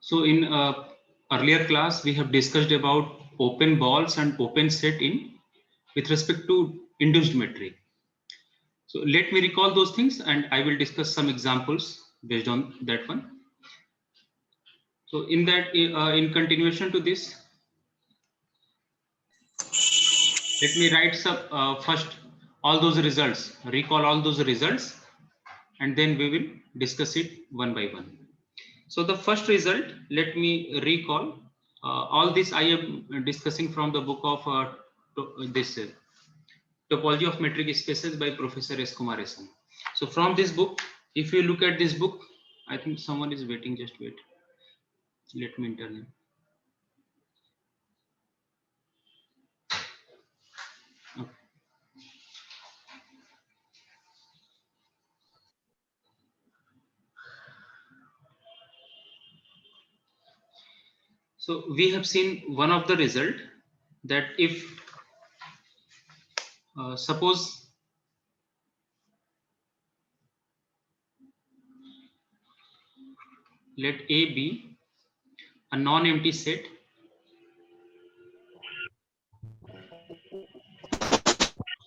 So in earlier class, we have discussed about open balls and open set in with respect to induced metric. So let me recall those things and I will discuss some examples based on that one. So in that, in continuation to this, let me write some first all those results, recall all those results, and then we will discuss it one by one. So the first result, let me recall. All this I am discussing from the book of this Topology of Metric Spaces by Professor S. Kumaresan. So from this book, if you look at this book, I think someone is waiting. Just wait. Let me enter him. Okay. So we have seen one of the result that if suppose let A be a non-empty set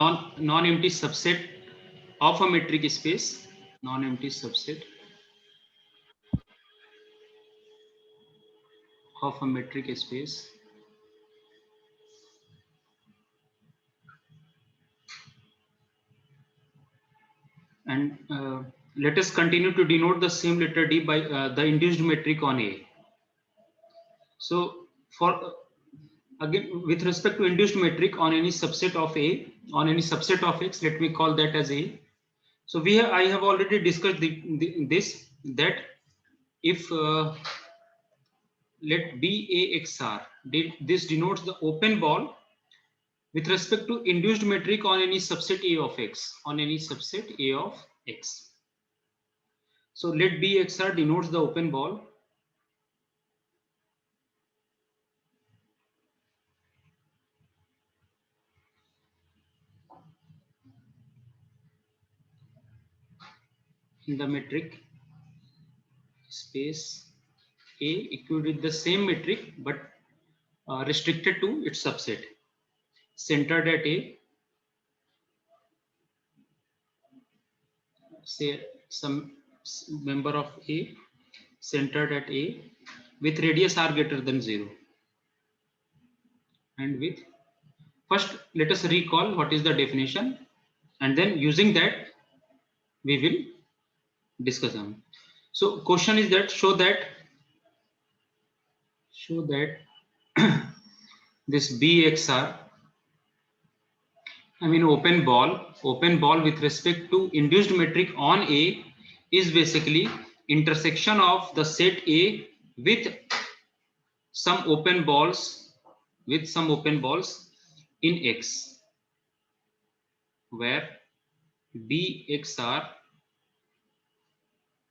non-empty subset of a metric space, non-empty subset of a metric space, and let us continue to denote the same letter D by the induced metric on A. So for again with respect to induced metric on any subset of A, on any subset of X, let me call that as A. So I have already discussed this that if let B A XR, this denotes the open ball with respect to induced metric on any subset A of X, on any subset A of X. So let B XR denotes the open ball in the metric space A equal with the same metric but restricted to its subset, centered at A, say some member of A, centered at A with radius r greater than 0. And with first let us recall what is the definition, and then using that we will discuss them. So question is that show that this BXR, I mean open ball with respect to induced metric on A is basically intersection of the set A with some open balls in X, where BXR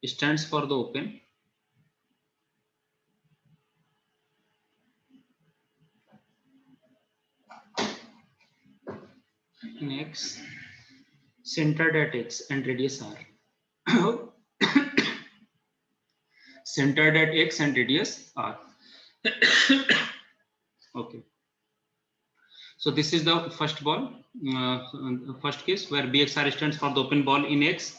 stands for the open in X, centered at X and radius R. Centered at X and radius R. Okay. So this is the first ball, first case where BXR stands for the open ball in X,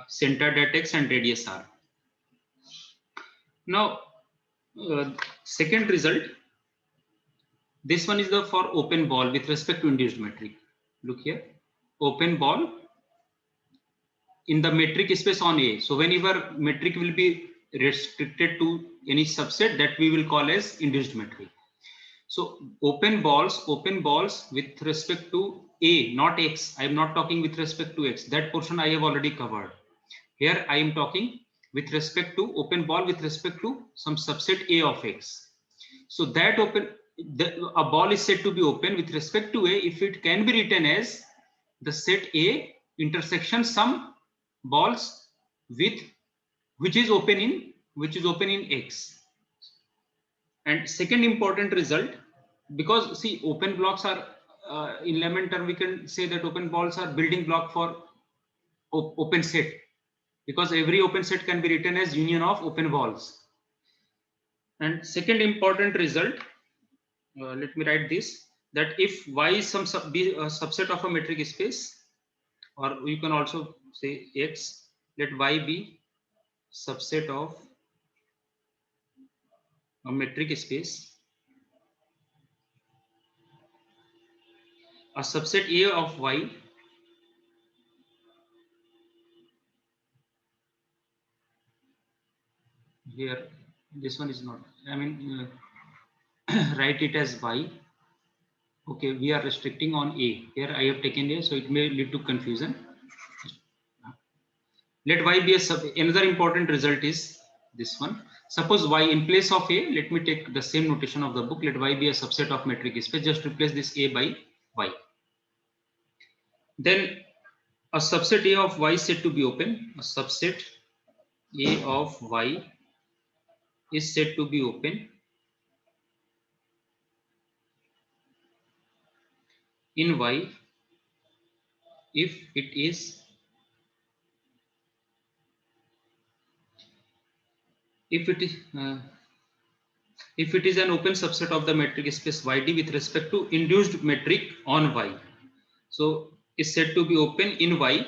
centered at X and radius R. Now, second result, this one is the for open ball with respect to induced metric. Look here, open ball in the metric space on A. So whenever metric will be restricted to any subset, that we will call as induced metric. So open balls with respect to A, not X. I am not talking with respect to X. That portion I have already covered. Here I am talking with respect to open ball with respect to some subset A of X. So that a ball is said to be open with respect to A if it can be written as the set A intersection some balls with which is open in X. And second important result, because see open blocks are in layman term we can say that open balls are building block for open set, because every open set can be written as union of open balls. And second important result, let me write this, that if Y is be a subset of a metric space, or you can also say X, let Y be subset of a metric space, a subset A of Y here, this one is not, I mean, write it as Y. Okay, we are restricting on A. Here I have taken A, so it may lead to confusion. Let Y be a another important result is this one. Suppose Y in place of A, let me take the same notation of the book. Let Y be a subset of metric space. Just replace this A by Y. Then a subset A of Y is said to be open. A subset A of Y is said to be open in Y if it is if it is if it is an open subset of the metric space YD with respect to induced metric on Y. So is said to be open in Y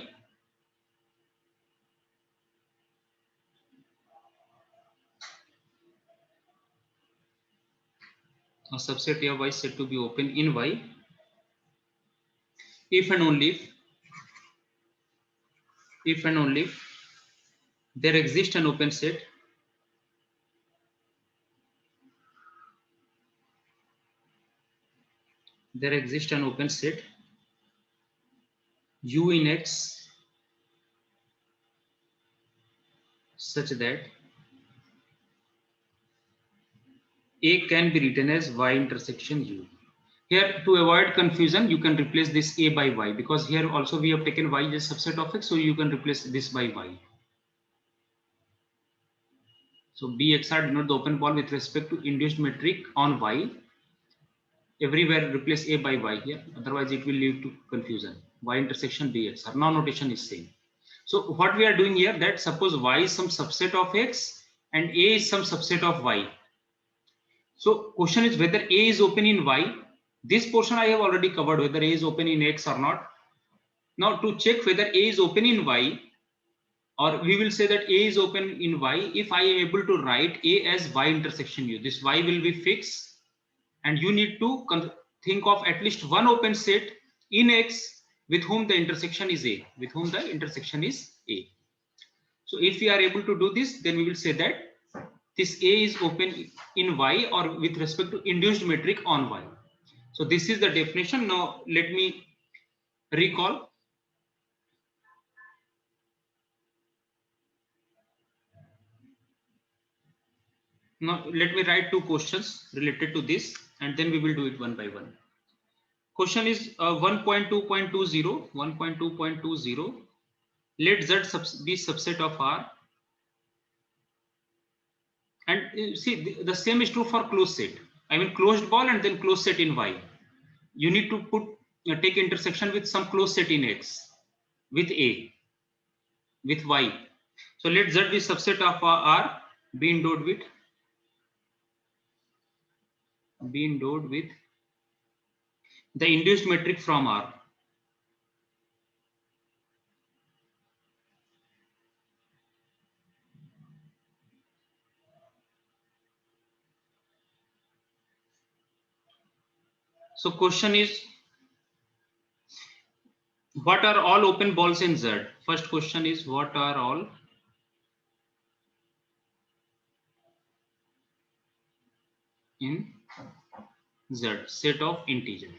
a subset A of Y is said to be open in Y if and only if there exists an open set U in X such that A can be written as Y intersection U. Here, to avoid confusion, you can replace this A by Y, because here also we have taken Y as subset of X, so you can replace this by Y. So BXR denote the open ball with respect to induced metric on Y. Everywhere replace A by Y here, otherwise it will lead to confusion. Y intersection BXR. Now notation is same. So what we are doing here, that suppose Y is some subset of X and A is some subset of Y. So question is whether A is open in Y. This portion I have already covered, whether A is open in X or not. Now to check whether A is open in Y, or we will say that A is open in Y if I am able to write A as Y intersection U. This Y will be fixed, and you need to think of at least one open set in X with whom the intersection is A. So if we are able to do this, then we will say that this A is open in Y or with respect to induced metric on Y. So this is the definition. Now let me recall. Now let me write two questions related to this, and then we will do it one by one. Question is 1.2.20. 1.2.20. Let Z be subset of R. And see, the same is true for closed set. I mean closed ball and then closed set in Y. You need to put take intersection with some closed set in X, with A, with Y. So let Z be subset of R, be endowed with the induced metric from R. So question is, what are all open balls in Z? First question is, what are all in Z, set of integer?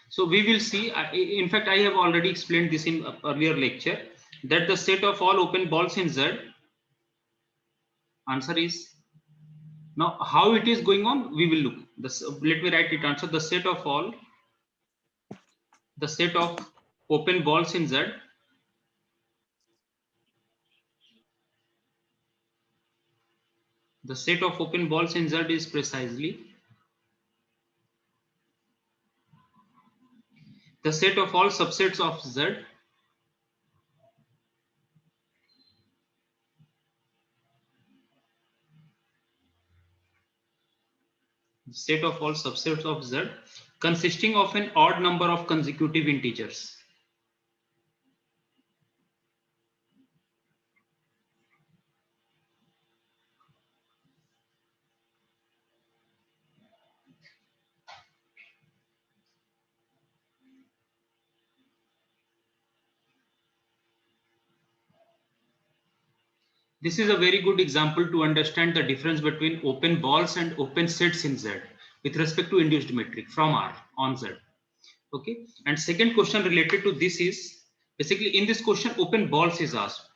So we will see, in fact, I have already explained this in earlier lecture, that the set of all open balls in Z, answer is, now how it is going on, we will look. Let me write it answer. The set of open balls in Z is precisely the set of all subsets of Z set of all subsets of Z consisting of an odd number of consecutive integers. This is a very good example to understand the difference between open balls and open sets in Z with respect to induced metric from R on Z. Okay. And second question related to this is basically in this question open balls is asked.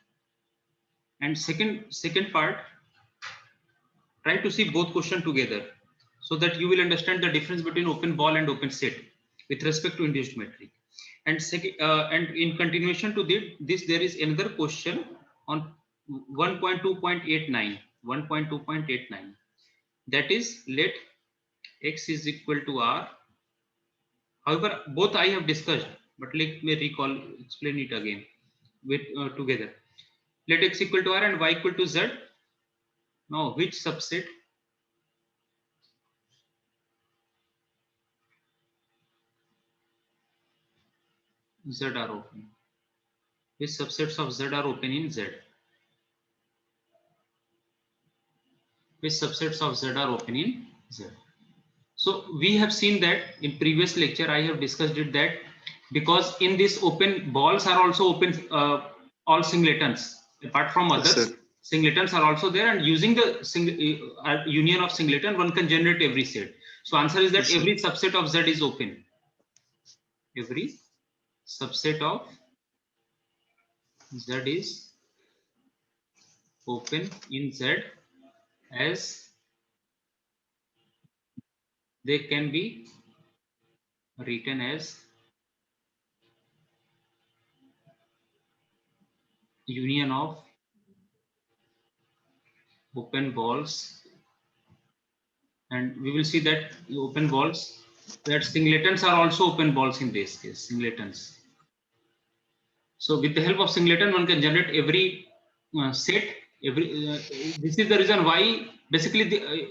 And second part, try to see both question together so that you will understand the difference between open ball and open set with respect to induced metric. And second, and in continuation to this, there is another question on 1.2.89, 1.2.89. That is, let x is equal to r. However, both I have discussed, but let me explain it again with together. Let x equal to r and y equal to z. Now, which subset? Z are open. Which subsets of Z are open in Z? Which subsets of Z are open in Z? So we have seen that in previous lecture I have discussed it that because in this open balls are also open all singletons apart from others. Singletons are also there, and using the union of singleton one can generate every set. So answer is that every subset of Z is open. Every subset of Z is open in Z as they can be written as union of open balls, and we will see that open balls, that singletons are also open balls in this case, singletons. So with the help of singleton one can generate every set. This is the reason why basically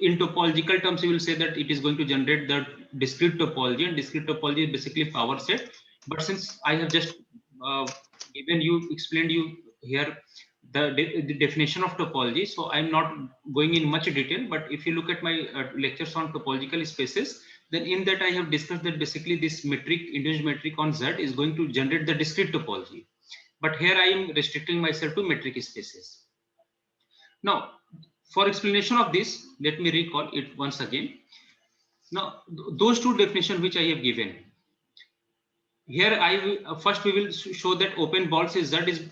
in topological terms you will say that it is going to generate the discrete topology, and discrete topology is basically power set. But since I have just explained you here the definition of topology, so I'm not going in much detail. But if you look at my lectures on topological spaces, then in that I have discussed that basically this metric, induced metric on Z is going to generate the discrete topology. But here I am restricting myself to metric spaces. Now, for explanation of this, let me recall it once again. Now, those two definitions which I have given. Here, first we will show that open balls is Z is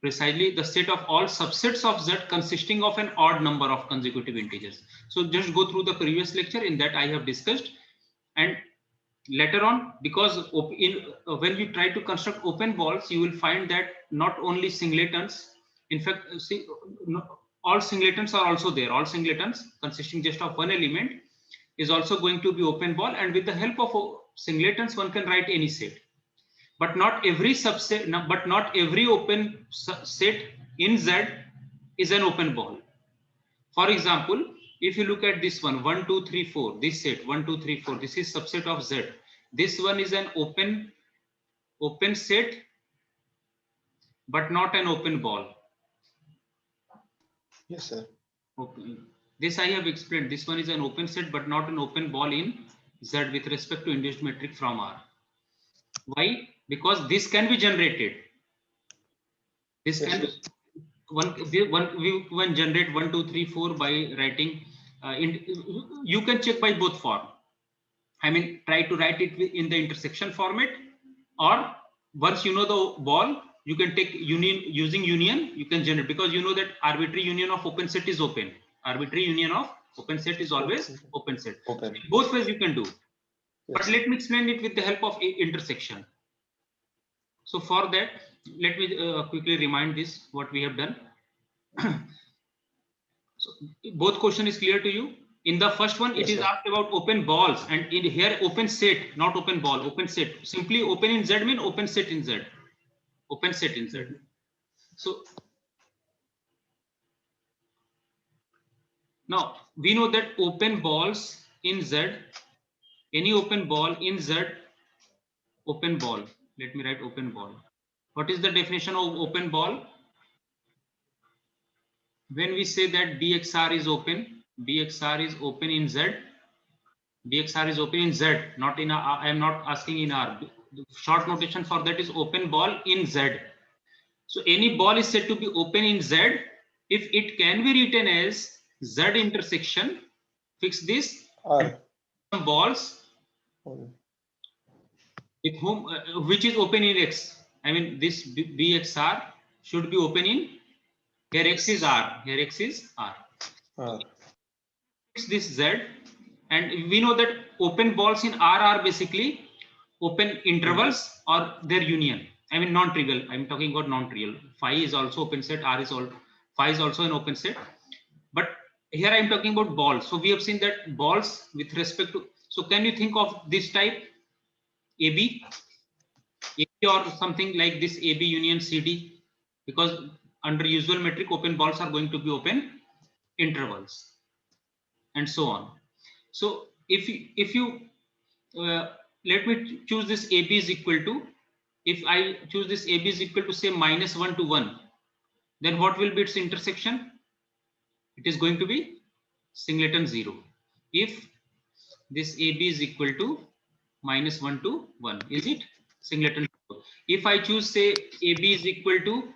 precisely the set of all subsets of Z consisting of an odd number of consecutive integers. So just go through the previous lecture. In that I have discussed, and later on, because when you try to construct open balls, you will find that not only singletons, in fact, all singletons are also there. All singletons consisting just of one element is also going to be open ball, and with the help of singletons, one can write any set. But not every subset, but not every open set in Z is an open ball. For example, if you look at this one, 1, 2, 3, 4, this set 1, 2, 3, 4, this is subset of Z. This one is an open set, but not an open ball. Yes, sir. Okay. This I have explained. This one is an open set, but not an open ball in Z with respect to induced metric from R. Why? Because this can be generated. This can one generate 1, 2, 3, 4 by writing. You can check by both form. I mean, try to write it in the intersection format, or once you know the ball, you can take union using union. You can generate, because you know that arbitrary union of open set is open. Arbitrary union of open set is always open set. Open. Both ways you can do. Yes. But let me explain it with the help of intersection. So for that, let me quickly remind this what we have done. So both question is clear to you. In the first one, it is asked about open balls, and in here open set, not open ball, open set. Simply open in Z mean open set in Z. Open set in Z. So now we know that open balls in Z, any open ball in Z, open ball. Let me write open ball. What is the definition of open ball? When we say that BXR is open, BXR is open in Z, BXR is open in Z, not in R. I am not asking in R. The short notation for that is open ball in Z. So any ball is said to be open in Z if it can be written as Z intersection. Fix this. R. Some balls with whom which is open in X. I mean this BXR should be open in, here X is R. Here X is R. Fix this Z, and we know that open balls in R are basically open intervals or their union. I mean non-trivial. I'm talking about non-trivial. Phi is also open set. R is all. Phi is also an open set. But here I'm talking about balls. So we have seen that balls with respect to. So can you think of this type AB, or something like this AB union CD? Because under usual metric, open balls are going to be open intervals, and so on. So if you let me choose this AB is equal to, if I choose this AB is equal to say -1 to 1, then what will be its intersection? It is going to be singleton 0. If this AB is equal to -1 to 1, is it singleton 0? If I choose say AB is equal to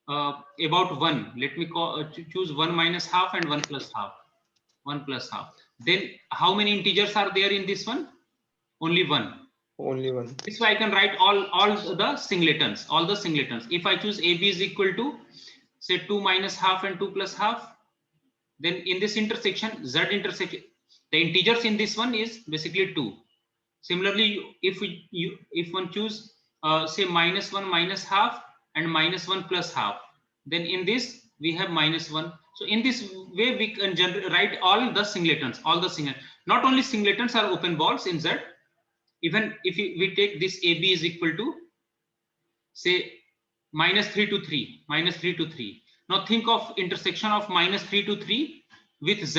about 1, let me choose 1 minus half and 1 plus half. 1 plus half. Then how many integers are there in this one? Only one. Only one. This way I can write all the singletons, all the singletons. If I choose AB is equal to say 2 minus half and 2 plus half, then in this intersection, Z intersection, the integers in this one is basically 2. Similarly, if one choose say -1 minus half and -1 plus half, then in this we have -1. So in this way we can write all the singletons, not only singletons are open balls in Z. Even if we take this AB is equal to say -3 to 3, -3 to 3. Now think of intersection of -3 to 3 with Z.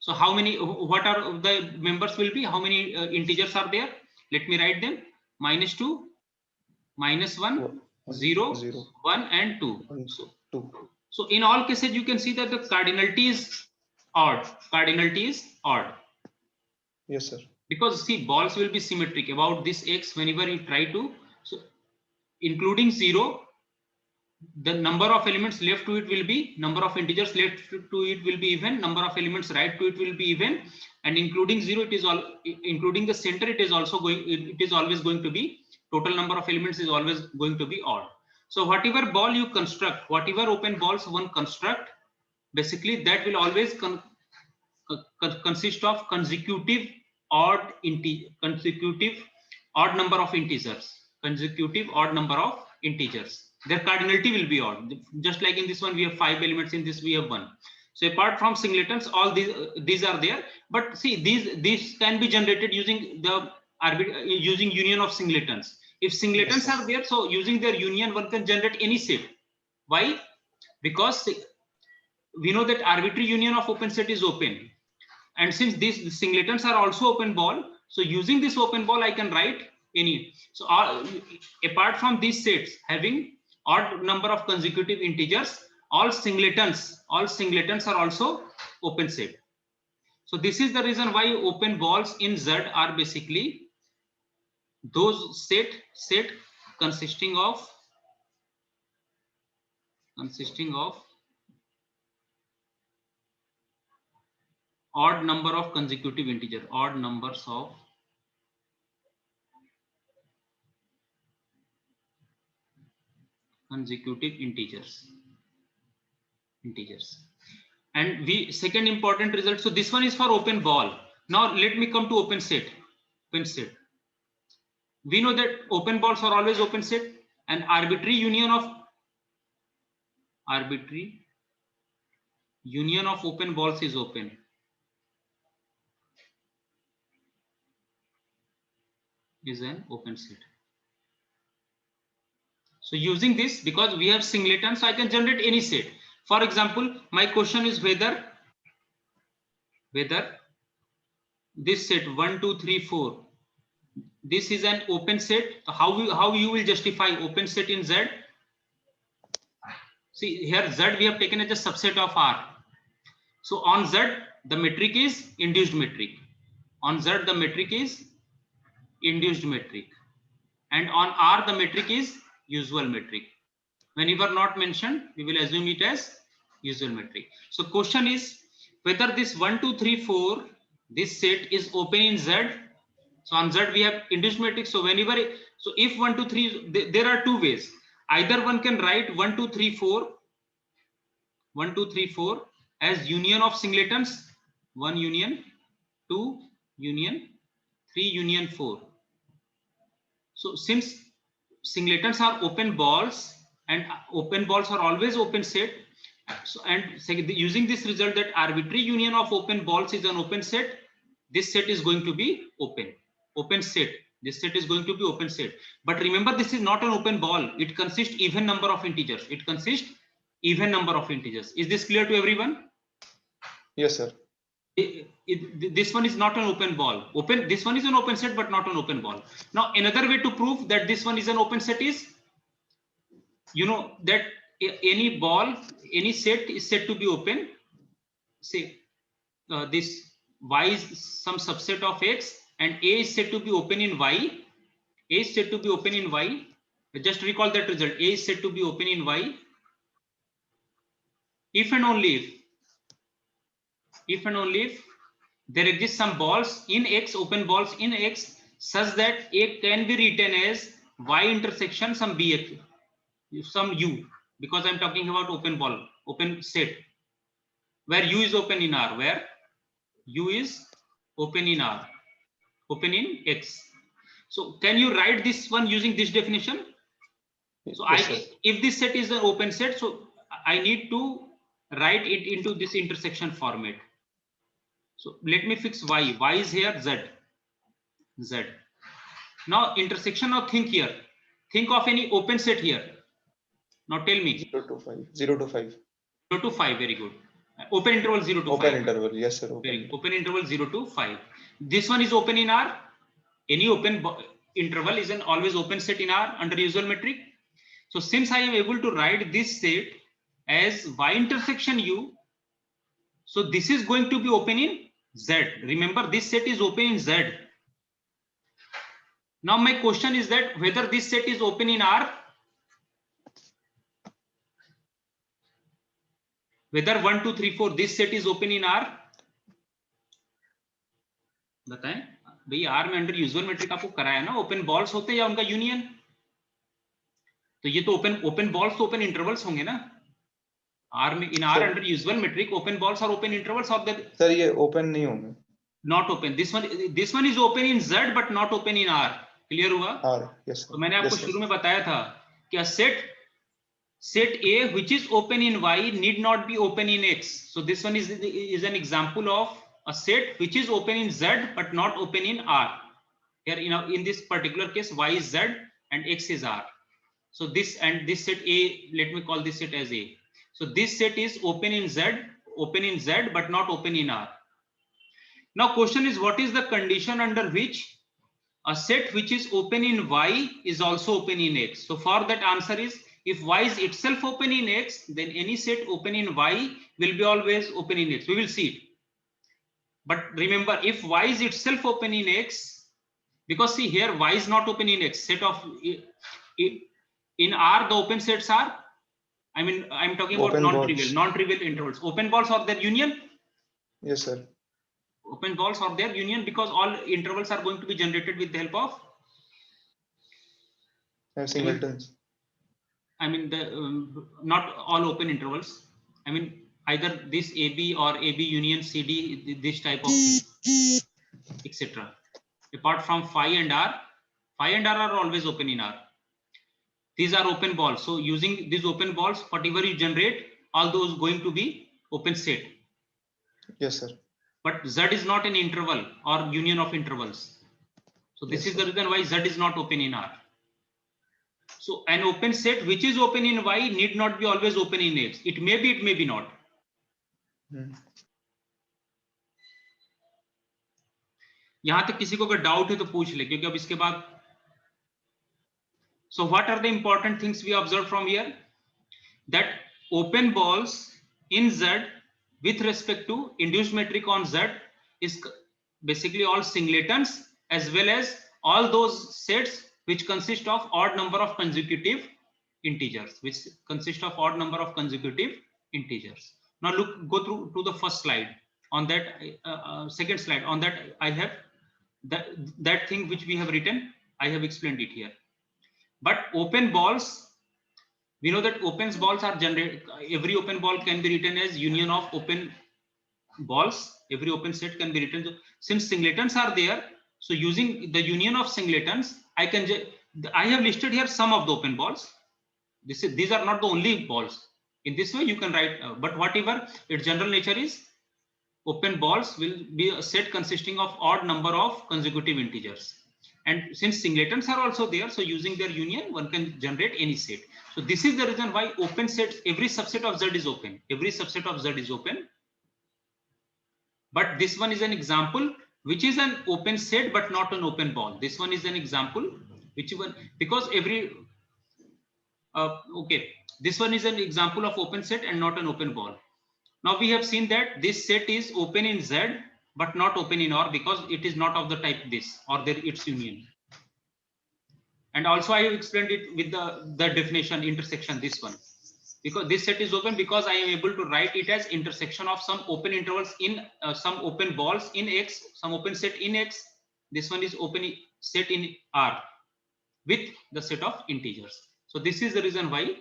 So how many, what are the members will be? How many integers are there? Let me write them. -2, -1, 0, 1 and 2. So in all cases you can see that the cardinality is odd. Cardinality is odd. Yes, sir. Because see, balls will be symmetric about this X whenever you try to, so including 0, the number of elements left to it will be, number of integers left to it will be even, number of elements right to it will be even, and including 0, it is all, including the center, it is also going, it is always going to be, total number of elements is always going to be odd. So whatever ball you construct, whatever open balls one construct, basically that will always consist of consecutive odd number of integers, consecutive odd number of integers. Their cardinality will be odd. Just like in this one we have 5 elements, in this we have 1. So apart from singletons, all these are there. But see, these can be generated using the using union of singletons. If singletons are there, so using their union one can generate any set. Why? Because we know that arbitrary union of open set is open. And since these singletons are also open ball, so using this open ball I can write any. So apart from these sets having odd number of consecutive integers, all singletons are also open set. So this is the reason why open balls in Z are basically those set consisting of odd number of consecutive integer, odd numbers of consecutive integers. And second important result. So this one is for open ball. Now let me come to open set. We know that open balls are always open set, and arbitrary union of open balls is open. Is an open set. So using this, because we have singletons, so I can generate any set. For example, my question is whether this set 1, 2, 3, 4. This is an open set. How you will justify open set in Z? See here Z we have taken as a subset of R. So on Z the metric is induced metric. On Z the metric is induced metric, and on R the metric is usual metric. Whenever not mentioned, we will assume it as usual metric. So question is whether this 1, 2, 3, 4, this set is open in Z. So on Z we have induced metric. So whenever, so if 1, 2, 3, there are two ways. Either one can write 1, 2, 3, 4, 1, 2, 3, 4 as union of singletons, 1 union, 2 union, 3 union 4. So since singletons are open balls and open balls are always open set, so and using this result that arbitrary union of open balls is an open set, this set is going to be open set. This set is going to be open set. But remember, this is not an open ball. It consists even number of integers. It consists even number of integers. Is this clear to everyone? Yes, sir. This one is not an open ball. This one is an open set, but not an open ball. Now, another way to prove that this one is an open set is, you know, that any ball, any set is said to be open. Say this Y is some subset of X, and A is said to be open in Y. A is said to be open in Y. Just recall that result. A is said to be open in Y. If and only if there exist some balls in X, open balls in X, such that A can be written as Y intersection some BX, some U, because I'm talking about open ball, open set, where U is open in R, where U is open in R, open in X. So can you write this one using this definition? So yes, if this set is an open set, so I need to write it into this intersection format. So let me fix Y. Y is here, Z. Now intersection, now think here. Think of any open set here. Now tell me. 0 to 5. 0 to 5. 0 to 5, very good. Open interval 0 to 5. Open interval, yes sir. Open interval 0 to 5. This one is open in R. Any open interval is an always open set in R under usual metric. So since I am able to write this set as Y intersection U, so this is going to be open in Z. Remember, this set is open in Z. Now my question is that whether this set is open in R, whether 1, 2, 3, 4 this set is open in R. बताएं भाई, R में under usual metric आपको कराया ना, open balls होते हैं या उनका यूनियन? तो ये तो ओपन बॉल्स तो ओपन इंटरवल्स होंगे ना R में. In R under usual metric open balls और open intervals of the. Sir ये ओपन नहीं होंगे. Not open. This one is open in Z but not open in R. Clear हुआ? yes, तो मैंने आपको शुरू में बताया था कि set A which is open in Y need not be open in X. So this one is an example of a set which is open in Z but not open in R. Here in this particular case Y is Z and X is R. So this set A, let me call this set as A. So this set is open in Z but not open in R. Now question is, what is the condition under which a set which is open in Y is also open in X? So for that answer is, if Y is itself open in X, then any set open in Y will be always open in X. We will see it. But remember, if Y is itself open in X, because see here Y is not open in X, set of in R the open sets are, I mean I'm talking about non-trivial intervals. Open balls or their union? Yes sir. Open balls or their union, because all intervals are going to be generated with the help of singletons. I mean not all open intervals. I mean either this AB or AB union CD, this type of etc. Apart from phi and R are always open in R. These are open balls. So using these open balls, whatever you generate, all those going to be open set. Yes sir. But Z is not an interval or union of intervals. So this is the reason why Z is not open in R. So an open set which is open in Y need not be always open in X. It may be, it may be not. यहां तक किसी को अगर doubt है तो पूछ ले, क्योंकि अब इसके बाद so what are the important things we observe from here? That open balls in Z with respect to induced metric on Z is basically all singletons, as well as all those sets which consist of odd number of consecutive integers, Now go through to the first slide. On that second slide, on that I have that thing which we have written, I have explained it here. But open balls, we know that open balls are generated. Every open ball can be written as union of open balls. Every open set can be written. So since singletons are there, so using the union of singletons, I have listed here some of the open balls. These are not the only balls. In this way, you can write. But whatever its general nature is, open balls will be a set consisting of odd number of consecutive integers. And since singletons are also there, so using their union, one can generate any set. So this is the reason why open sets, every subset of Z is open. Every subset of Z is open. But this one is an example, which is an open set, but not an open ball. This one is an example, which one, because every, okay, this one is an example of open set and not an open ball. Now we have seen that this set is open in Z, but not open in R, because it is not of the type this or its union. And also I have explained it with the definition intersection, this one, because this set is open because I am able to write it as intersection of some open intervals in some open balls in X, some open set in X. This one is open set in R with the set of integers. So this is the reason why.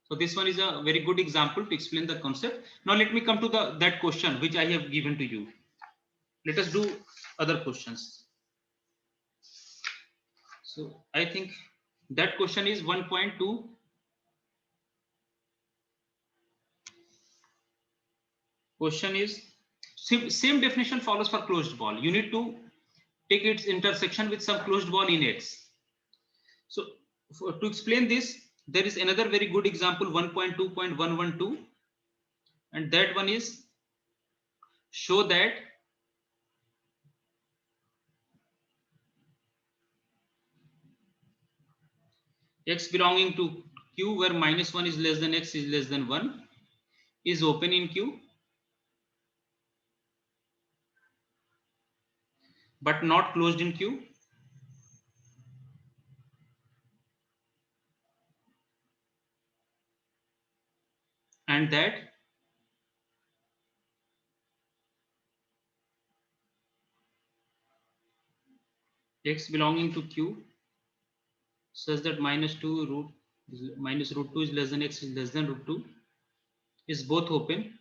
So this one is a very good example to explain the concept. Now let me come to that question which I have given to you. Let us do other questions. So I think that question is 1.2. Question is same definition follows for closed ball. You need to take its intersection with some closed ball in X. So to explain this, there is another very good example, 1.2.112, and that one is show that X belonging to Q where -1 is less than X is less than 1 is open in Q, but not closed in Q. And that X belonging to Q such that -2 minus root 2 is less than X is less than root 2 is both open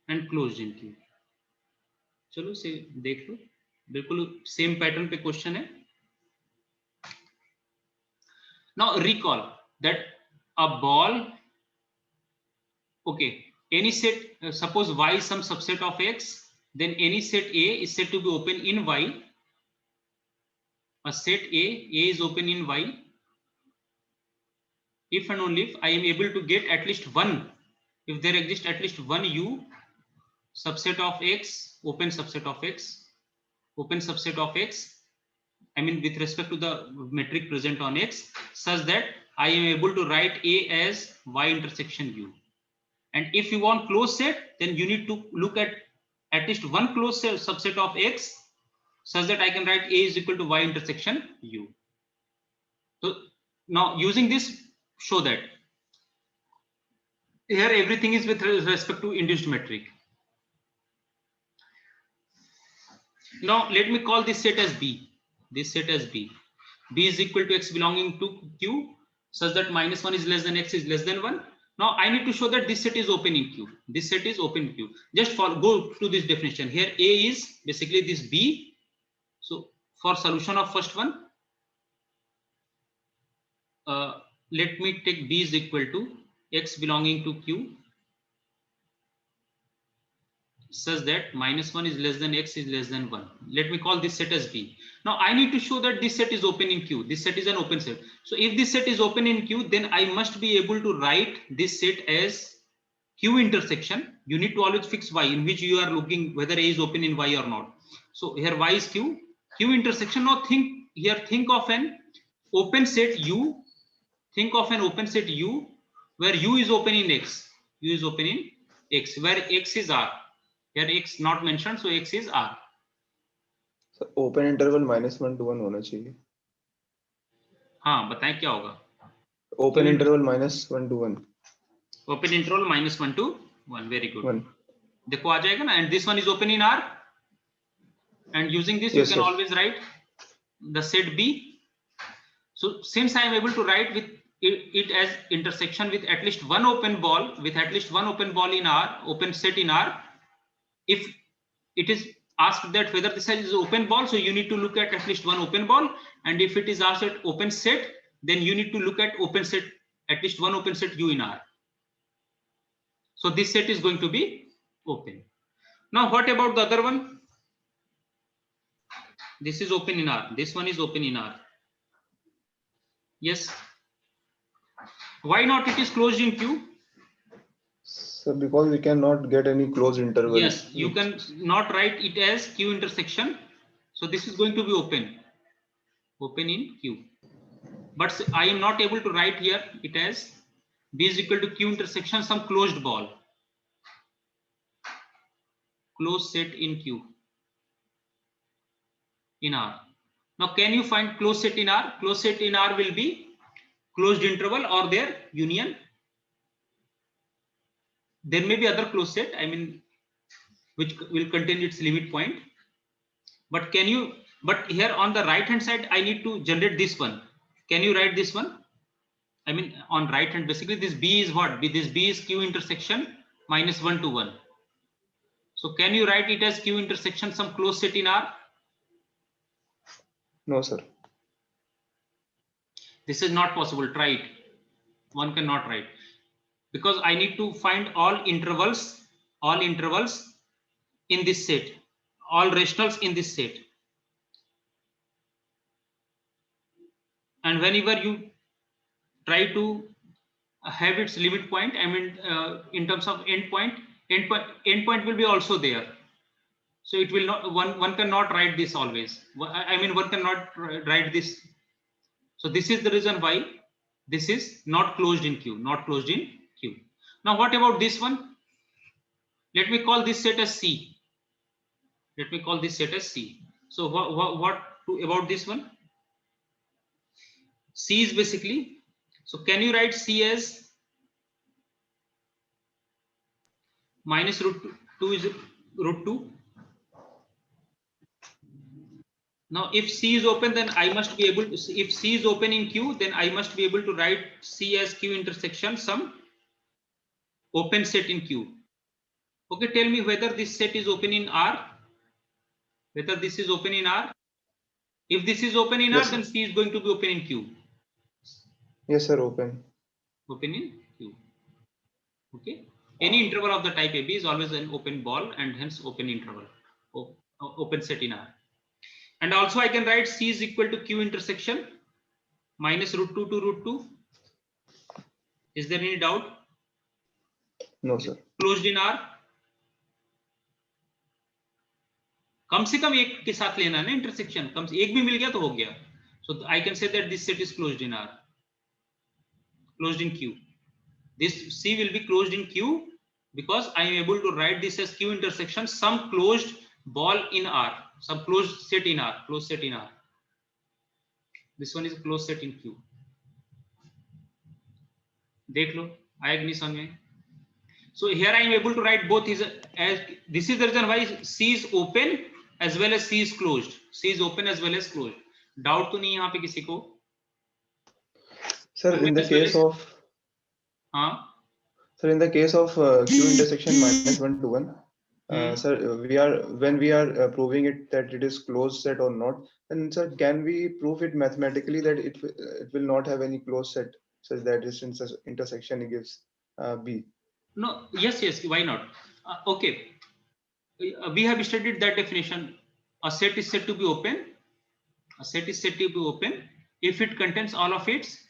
and closed in Q. चलो से देख लो, बिल्कुल same pattern पे question है. Now recall that a ball, okay, any set, suppose Y is some subset of X, then any set A is said to be open in Y. A set A is open in Y if and only if I am able to get at least one, if there exists at least one U subset of X, open subset of X, I mean with respect to the metric present on X, such that I am able to write A as Y intersection U. And if you want closed set, then you need to look at least one closed subset of X, such that I can write A is equal to Y intersection U. So now using this, show that here everything is with respect to induced metric. Now let me call this set as B. This set as B. B is equal to X belonging to Q, such that -1 is less than X is less than 1. Now I need to show that this set is open in Q. This set is open in Q. Just go to this definition. Here A is basically this B. So for solution of first one, let me take B is equal to X belonging to Q, such that -1 is less than X is less than 1. Let me call this set as B. Now I need to show that this set is open in Q. This set is an open set. So if this set is open in Q, then I must be able to write this set as Q intersection, you need to always fix Y, in which you are looking whether A is open in Y or not. So here Y is Q. Q intersection. Now think of an open set U. Think of an open set U where U is open in X. U is open in X, where X is R. Here X not mentioned, so X is R. Sir open interval -1 to 1 होना चाहिए. हाँ, बताएं क्या होगा. Open interval -1 to 1. Open interval -1 to 1. Very good. 1. देखो आ जाएगा ना. And this one is open in R. And using this, Yes, you can sir. always write the set B. So since I am able to write with it as intersection with at least one open ball, in R, open set in R, if it is asked that whether this is open ball, so you need to look at least one open ball, and if it is asked at open set, then you need to look at open set, at least one open set U in R. So this set is going to be open. Now what about the other one? This is open in R. This one is open in R. Yes. Why not it is closed in Q? So because we cannot get any closed interval. Yes, you can not write it as Q intersection. So this is going to be open. Open in Q. But I am not able to write here it as B is equal to Q intersection some closed ball. Closed set in Q. In R. Now can you find closed set in R? Closed set in R will be closed interval or their union. There may be other closed set, I mean, which will contain its limit point. But can you, but here on the right hand side, I need to generate this one. Can you write this one? I mean, on right hand, basically this B is what? This B is Q intersection -1 to 1. So can you write it as Q intersection some closed set in R? No, sir. This is not possible. Try it. One cannot write, because I need to find all intervals in this set, all rationals in this set. And whenever you try to have its limit point, I mean, in terms of endpoint will be also there. So it will not, one cannot write this always. I mean, one cannot write this. So this is the reason why this is not closed in Q, not closed in Q. Now what about this one? Let me call this set as C. Let me call this set as C. So what about this one? C is basically, so can you write C as -√2 is √2? Now if C is open, then I must be able to, if C is open in Q, then I must be able to write C as Q intersection some open set in Q. Okay, tell me whether this set is open in R. Whether this is open in R. If this is open in Yes, R, then C is going to be open in Q. Yes, sir. Open. Open in Q. Okay. Any interval of the type AB is always an open ball and hence open interval. Open set in R. And also I can write C is equal to Q intersection -√2 to √2. Is there any doubt? No, sir. Closed in R. कम से कम एक के साथ लेना ना intersection, कम से एक भी मिल गया तो हो गया. So I can say that this set is closed in R. Closed in Q. This C will be closed in Q because I am able to write this as Q intersection some closed ball in R, some closed set in R, closed set in R. This one is a closed set in Q. देख लो आएगा नहीं समझ में. So here I am able to write both is as, this is the reason why C is open as well as C is closed. C is open as well as closed. Doubt तो नहीं यहाँ पे किसी को? Sir, in the case of, हाँ. sir, in the case of Q intersection -1 to 1, sir, when we are proving it that it is closed set or not, then sir, can we prove it mathematically that it will not have any closed set such that its intersection gives B? No, yes, why not? Okay, we have studied that definition. A set is said to be open. A set is said to be open if it contains all of its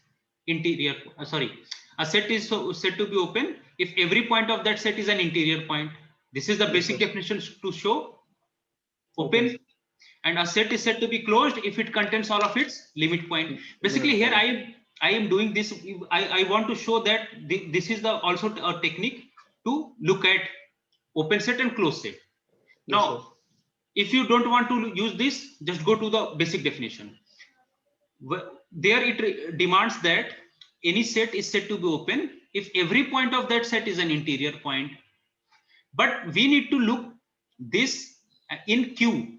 interior. A set is said to be open if every point of that set is an interior point. This is the basic definition to show open. And a set is said to be closed if it contains all of its limit point. Basically here I am doing this. I want to show that this is the also a technique to look at open set and closed set. Now, if you don't want to use this, just go to the basic definition. There it demands that any set is said to be open if every point of that set is an interior point. But we need to look this in Q.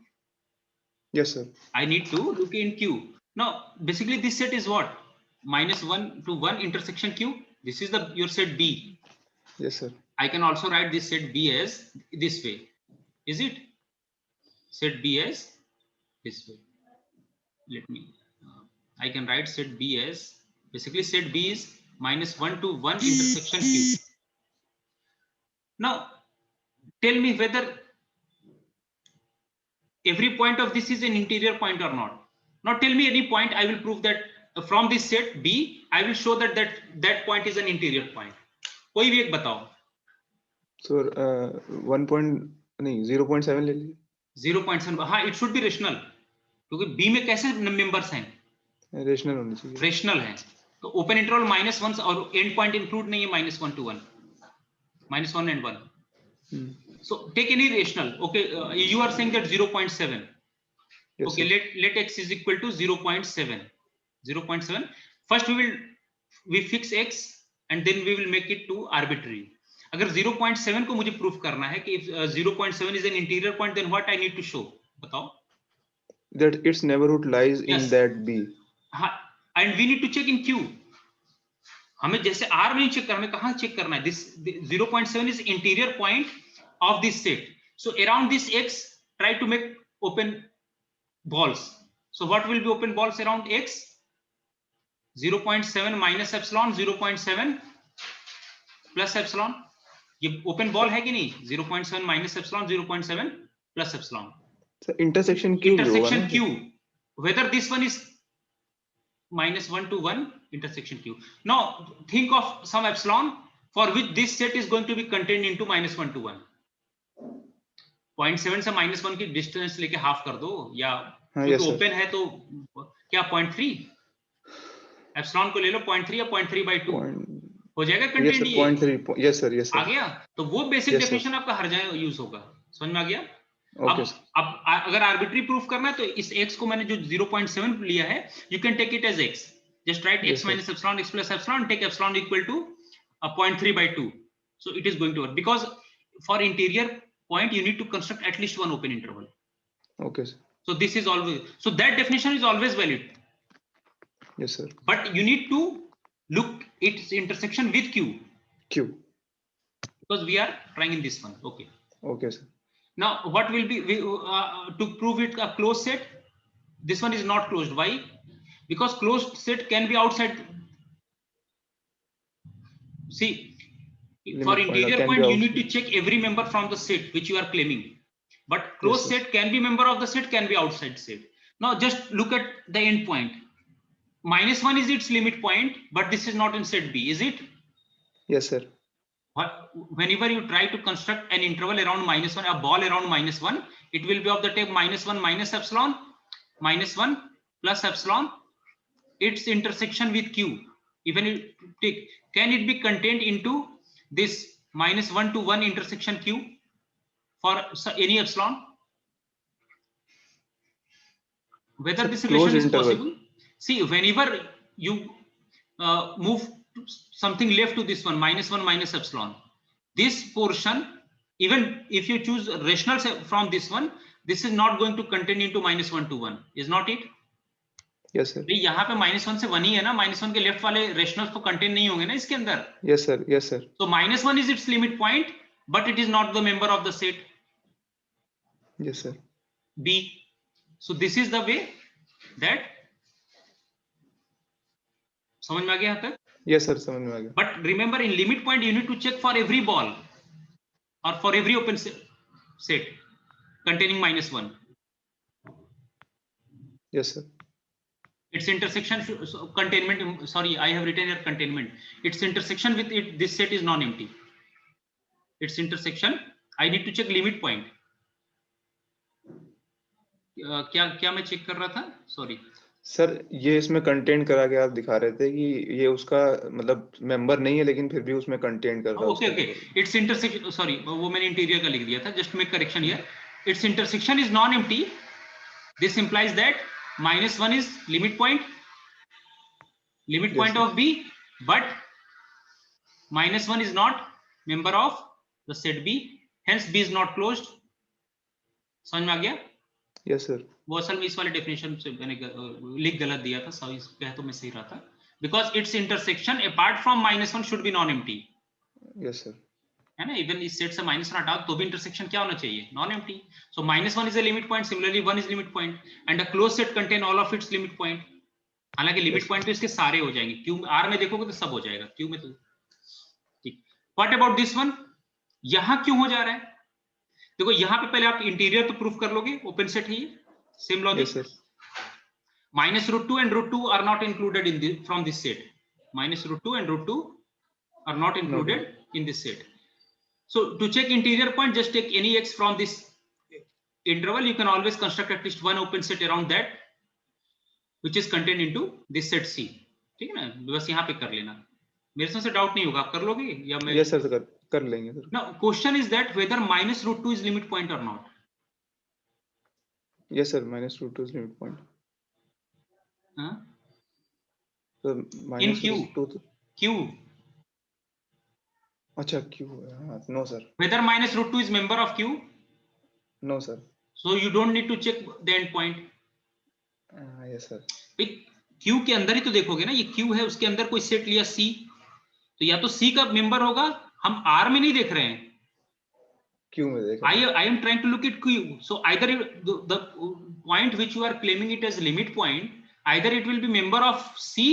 Yes, sir. I need to look in Q. Now, basically this set is what? -1 to 1 intersection Q. This is your set B. Yes, sir. I can also write this set B as this way. Is it? Set B as this way. Let me, I can write set B as, basically set B is -1 to 1 intersection Q. Now, tell me whether every point of this is an interior point or not. Now tell me any point, I will prove that from this set B, I will show that that point is an interior point. कोई भी एक बताओ. So 0.7 ले लीजिए. 0.7, हाँ, it should be rational. क्योंकि B में कैसे members हैं? Rational होनी चाहिए. Rational हैं. तो open interval -1 और end point include नहीं है -1 to 1. -1 and 1. So take any rational. Okay, you are saying that 0.7. Yes, okay, let x is equal to 0.7. 0.7. First we fix x and then we will make it to arbitrary. अगर 0.7 को मुझे prove करना है कि if 0.7 is an interior point, then what I need to show? बताओ. That its neighborhood lies in that B. हाँ, and we need to check in Q. हमें जैसे R नहीं check करना है, कहाँ check करना है? This 0.7 is interior point of this set. So around this x, try to make open balls. So what will be open balls around x? 0.7 minus epsilon, 0.7 plus epsilon. ये open ball है कि नहीं? 0.7 minus epsilon, 0.7 plus epsilon. So intersection Q. Intersection Q. Whether this one is -1 to 1 intersection Q. Now think of some epsilon for which this set is going to be contained into -1 to 1. 0.7 से -1 की distance लेके half कर दो या open है तो क्या 0.3 epsilon को ले लो 0.3 या 0.3/2 हो जाएगा कंटेंट ये 0.3. Yes sir, yes sir. आ गया. तो वो बेसिक डेफिनेशन आपका हर जगह यूज होगा. समझ में आ गया? अब अगर आर्बिट्री प्रूफ करना है तो इस x को मैंने जो 0.7 लिया है, you can take it as x. Just write x minus epsilon, x plus epsilon, take epsilon equal to 0.3/2. So it is going to work because for interior point you need to construct at least one open interval. Okay, sir. So this is always, so that definition is always valid. Yes, sir. But you need to look its intersection with Q. Because we are trying in this one. Okay. Okay, sir. Now what will be to prove it a closed set? This one is not closed. Why? Because closed set can be outside. See, for interior point you need to check every member from the set which you are claiming. But closed set can be member of the set, can be outside set. Now just look at the end point. -1 is its limit point, but this is not in set B, is it? Yes, sir. Whenever you try to construct an interval around -1, a ball around -1, it will be of the type -1 minus epsilon, -1 plus epsilon, its intersection with Q. Even can it be contained into this -1 to 1 intersection Q for any epsilon? Whether this relation is possible? See, whenever you move something left to this one, -1 minus epsilon, this portion, even if you choose rational from this one, this is not going to contain into -1 to 1, is not it? Yes, sir. यहाँ पे -1 से 1 ही है ना, -1 के left वाले rationals तो contain नहीं होंगे ना इसके अंदर. Yes, sir. Yes, sir. So -1 is its limit point, but it is not the member of the set. Yes, sir. B. So this is the way that. समझ में आ गया यहाँ तक? Yes, sir. समझ में आ गया. But remember, in limit point you need to check for every ball or for every open set containing -1. Yes, sir. Its intersection containment, sorry, I have written here containment. Its intersection with it, this set is non-empty. its intersection, I need to check limit point. क्या मैं check कर रहा था, sorry sir ये इसमें content करा के आप दिखा रहे थे कि ये उसका मतलब मेंबर नहीं है लेकिन फिर भी उसमें कंटेंट कर रहा है ओके उसके ओके, अंदर। इट्स इंटरसेक्शन, सॉरी वो मैंने इंटीरियर का लिख दिया था, just make correction here, it's intersection is non empty, this implies that -1 is limit point Yes, sir. of B, but -1 is not member of the set B, hence B is not closed. समझ में आ गया? Yes, sir. वो असल में इस वाले definition से मैंने लिख गलत दिया था, सॉरी कह तो मैं सही रहा था, because it's intersection apart from -1 should be non empty, Yes, sir. है ना, इवन इस सेट से -1 हटा तो भी इंटरसेक्शन क्या होना चाहिए, non empty. So -1 is a limit point, similarly 1 is limit point, and a close set contain all of its limit point. हालांकि लिमिट Yes, पॉइंट तो इसके सारे हो जाएंगे, क्यू आर में देखोगे तो सब हो जाएगा, क्यू में तो ठीक. व्हाट अबाउट दिस वन, यहां क्यों हो जा रहा है? देखो यहां पे पहले आप इंटीरियर तो प्रूफ कर लोगे, ओपन सेट है ये, same yes, logic. sir. -√2 and √2 are not included in the from this set. -√2 and √2 are not Not included in this set. So to check interior point, just take any x from this interval. You can always construct at least one open set around that, which is contained into this set C. ठीक है ना, बस यहाँ पे कर लेना, मेरे से डाउट नहीं होगा, आप कर लोगे या मैं? yes, sir. कर लेंगे sir. Now question is that whether -√2 is limit point or not. Yes, sir. -√2 is limit point. Huh? So In Q. -√2 Q. अच्छा Q. No, sir. Whether -√2 is member of Q. No, sir. So you don't need to check the end point. Yes, sir. Q के अंदर ही तो देखोगे ना, ये Q है, उसके अंदर कोई सेट लिया C, तो या तो C का मेंबर होगा, हम R में नहीं देख रहे हैं, Q में देख रहे हैं. I am trying to look at Q. So either the point which you are claiming it as limit point, either it will be member of C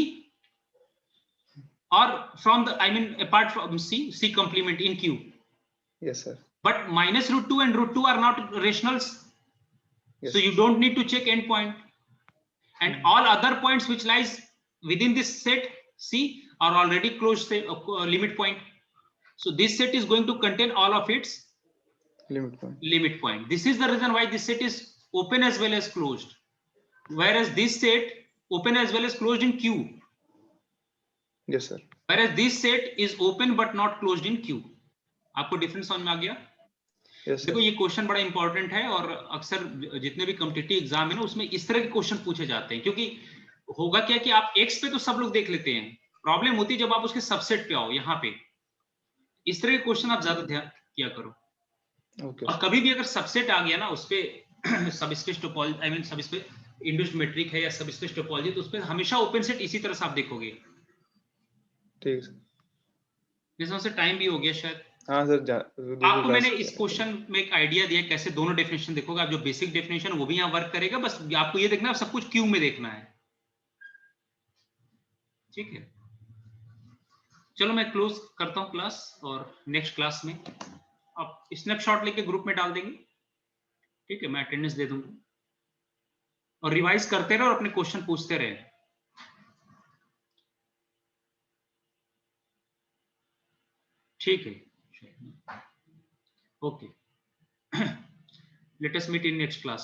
or from the, I mean apart from C complement in Q. Yes, sir. But -√2 and √2 are not rationals. Yes. So you don't need to check end point. And all other points which lies within this set C are already closed limit point. So this set is going to contain all of its Limit point. limit point. This is the reason why this set is open as well as closed, whereas this set open as well as closed in Q. Yes, sir. Whereas this set is open but not closed in Q. आपको difference समझ में आ गया? Yes, sir. देखो ये question बड़ा important है, और अक्सर जितने भी कॉम्पिटिटिव एग्जाम है ना उसमें इस तरह के क्वेश्चन पूछे जाते हैं, क्योंकि होगा क्या कि आप एक्स पे तो सब लोग देख लेते हैं, प्रॉब्लम होती है जब आप उसके सबसेट पे आओ, यहाँ पे इस तरह के क्वेश्चन आप ज्यादा ध्यान किया करो. Okay. और कभी भी अगर सबसेट आ गया ना उस पे subspace topology, I mean subspace induced metric है या सबस्पेस टोपोलॉजी, तो उस पे हमेशा ओपन सेट इसी तरह से आप देखोगे. ठीक है. जिसमें से टाइम भी हो गया शायद. हाँ सर. आपको मैंने इस क्वेश्चन में एक आइडिया दिया कैसे दोनों डेफिनेशन देखोगे, आप जो बेसिक डेफिनेशन वो भी यहाँ वर्क करेगा, बस आपको ये देखना है सब कुछ क्यू में देखना है. ठीक है, चलो मैं क्लोज करता हूँ क्लास, और नेक्स्ट क्लास में आप स्नैपशॉट लेके ग्रुप में डाल देंगे. ठीक है, मैं अटेंडेंस दे दूंगा, और रिवाइज करते रहे और अपने क्वेश्चन पूछते रहे. ठीक है, okay. Let us meet in next class.